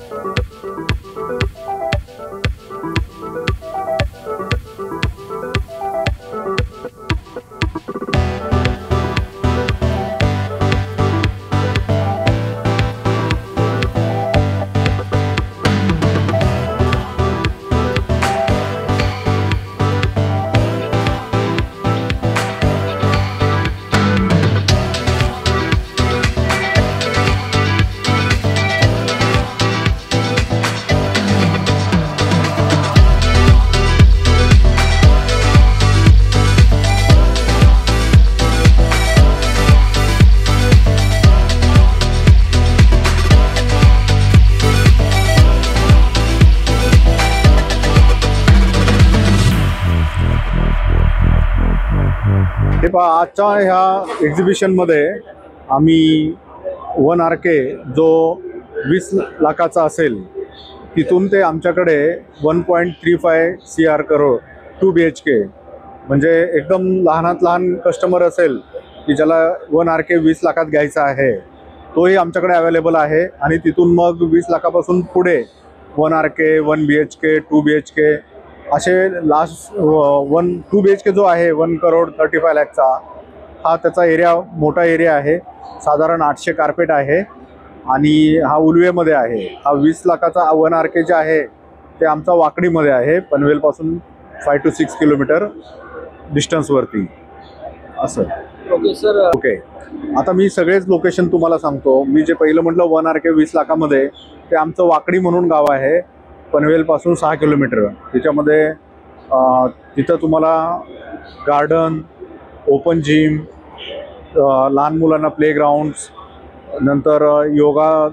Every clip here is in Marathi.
हे पहा, आजच्या ह्या एक्झिबिशनमध्ये आम्ही 1 RK जो 20 लाखाचा असेल तिथून ते आमच्याकडे 1.35 CR करोड 2 BHK म्हणजे एकदम लहानात लहान कस्टमर असेल की ज्याला 1 RK 20 लाखात घ्यायचा आहे तोही आमच्याकडे अवेलेबल आहे। आणि तिथून मग 20 लाखापासून पुढे 1 RK 1 BHK 2 BHK असे लास्ट 2 BHK जो आहे 1 करोड 35 लाखचा हा त्याचा एरिया मोठा एरिया आहे, साधारण 800 कार्पेट आहे आणि हा उलवेमध्ये आहे। हा 20 लाखाचा 1 RK जे आहे ते आमचा वाकडीमध्ये आहे, पनवेलपासून 5 to 6 किलोमीटर डिस्टन्सवरती असं। ओके सर, ओके, आता मी सगळेच लोकेशन तुम्हाला सांगतो। मी जे पहिलं म्हटलं 1 RK 20 लाखामध्ये ते आमचं वाकडी म्हणून गाव आहे, पनवेलपासून 6 किलोमीटर। त्याच्यामध्ये तिथं तुम्हाला गार्डन, ओपन जिम, लहान मुलांना प्लेग्राऊंड्स, नंतर योगा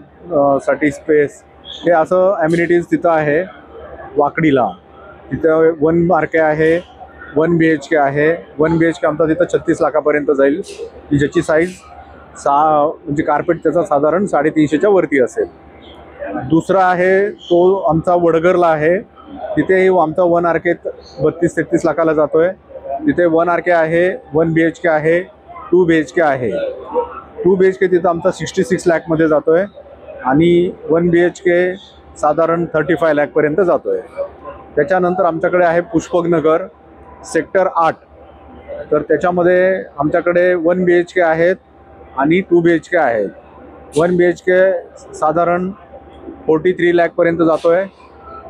साठी स्पेस, हे असं ॲम्युनिटीज तिथं आहे वाकडीला। तिथं 1 RK आहे, 1 BHK आहे। 1 BHK आमचा तिथं 36 लाखापर्यंत जाईल, की ज्याची साईज म्हणजे कार्पेट त्याचा साधारण 350च्या वरती असेल। दुसरा आहे तो आमचा वडगरला आहे, तिथेही आमचा 1 RK 32-33 लाखाला जातो आहे। तिथे 1 RK आहे, 1 BHK आहे, 2 BHK आहे। 2 BHK तिथं आमचा 66 लाखमध्ये जातो आहे आणि 1 BHK साधारण 35 लाखपर्यंत जातो आहे। त्याच्यानंतर आमच्याकडे आहे पुष्पकनगर सेक्टर 8, तर त्याच्यामध्ये आमच्याकडे 1 BHK आहेत आणि 2 BHK आहेत। 1 BHK साधारण 43 लाखपर्यंत जातो आहे,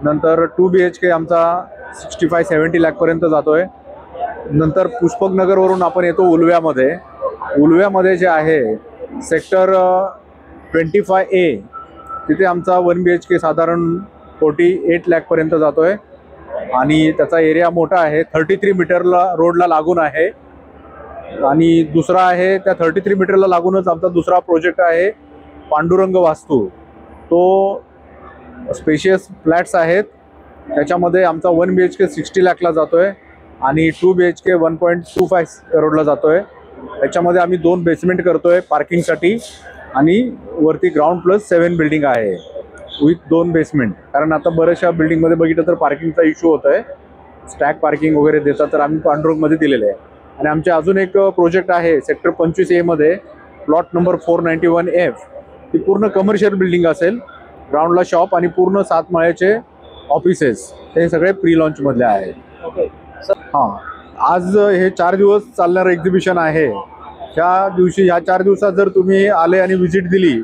नंतर 2 BHK आमचा 65-70 लाखपर्यंत जातो आहे। नंतर पुष्पकनगरवरून आपण येतो उलव्यामध्ये। उलव्यामध्ये जे आहे सेक्टर 25A, तिथे आमचा 1 BHK साधारण 48 लाखपर्यंत जातो आहे आणि त्याचा एरिया मोठा आहे, 33 मीटरला रोडला लागून आहे। आणि दुसरा आहे त्या 33 मीटरला लागूनच आमचा दुसरा प्रोजेक्ट आहे पांडुरंग वास्तू, तो स्पेशियस फ्लॅट्स आहेत, त्याच्यामध्ये आमचा 1 BHK 60 लाखला जातो आहे आणि 2 BHK 1.25 करोडला जातो आहे। त्याच्यामध्ये आम्ही 2 बेसमेंट करतो आहे पार्किंगसाठी आणि वरती ग्राउंड प्लस 7 बिल्डिंग आहे विथ 2 बेसमेंट। कारण आता बऱ्याचशा बिल्डिंगमध्ये बघितलं तर पार्किंगचा इश्यू होत आहे, स्टॅक पार्किंग वगैरे देतात, तर आम्ही पांडुरंगमध्ये दिलेलं आहे। आणि आमचे अजून एक प्रोजेक्ट आहे सेक्टर 25A मध्ये, प्लॉट नंबर 491F, ती पूर्ण कमर्शियल बिल्डिंग असेल, ग्राउंडला शॉप आणि पूर्ण 7 माळ्याचे ऑफिसेस, हे सगळे प्री लॉन्चमधले आहेत। ओके हां, आज हे 4 दिवस चालणारं एक्झिबिशन आहे। ह्या दिवशी ह्या 4 दिवसात जर तुम्ही आले आणि व्हिजिट दिली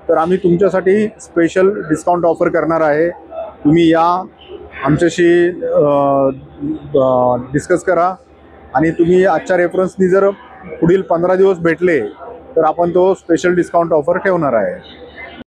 तर आम्ही तुमच्यासाठी स्पेशल डिस्काउंट ऑफर करणार आहे। तुम्ही या, आमच्याशी डिस्कस करा आणि तुम्ही आजच्या रेफरन्सनी जर पुढील 15 दिवस भेटले तर आपण तो स्पेशल डिस्काउंट ऑफर ठेवणार आहे।